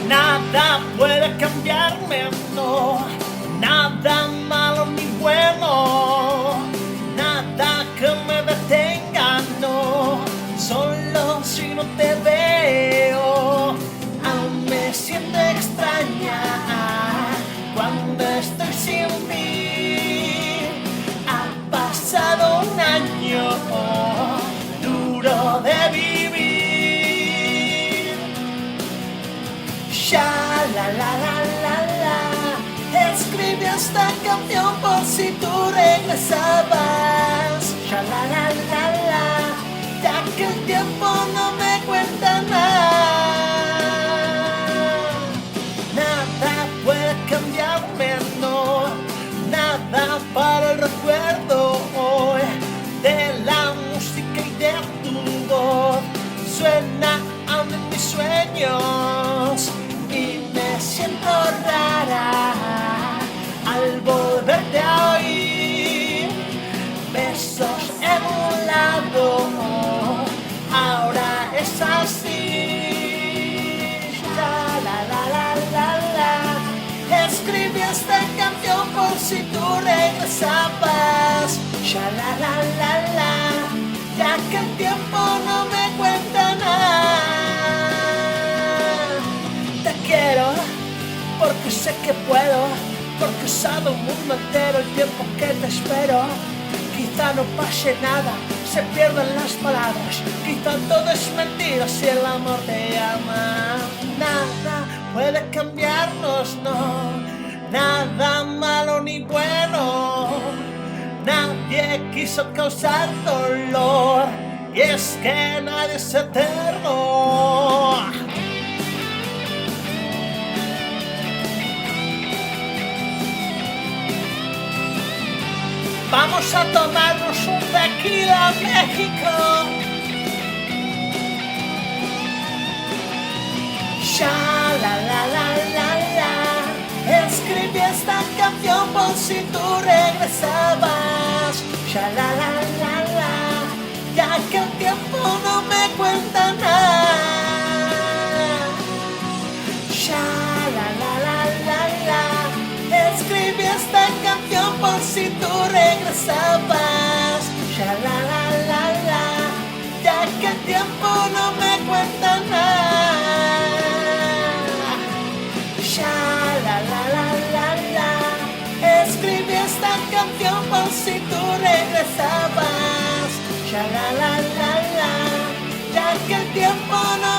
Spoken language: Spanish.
Nada puede cambiarme, no, nada malo ni bueno, nada que me detenga, no, solo si no te veo, aún me siento extraña cuando estoy sin ti. Ha pasado un año duro de vivir. Sha la la la la la, escribí esta canción por si tú regresabas. Sha la la la la, ya que el tiempo no me cuenta nada. Nada puede cambiarme, no, nada para el recuerdo hoy de la música y de tu voz. Suena aún en mis sueños y me siento rara al volverte a oír. Besos en un lado, ahora es así. La la la la la la, escribí esta canción por si tú regresabas. Sha la la la la, ya que el tiempo no me cuenta nada. Te quiero porque sé que puedo, porque he usado un mundo entero el tiempo que te espero. Quizá no pase nada, se pierden las palabras, quizá todo es mentira si el amor te llama. Nada puede cambiarnos, no, nada malo ni bueno. Nadie quiso causar dolor y es que nadie es eterno. Vamos a tomarnos un tequila, México. Sha la la la la la, escribí esta canción por si tú regresabas. Sha la la la la, ya que el tiempo no me cuenta nada. Sha la la la la la, escribí esta canción por si tú regresabas. Sha la la la la, ya que el tiempo no me cuenta nada. Sha la la la la la, escribí esta canción por si tú regresabas. Sha la la la la, ya que el tiempo no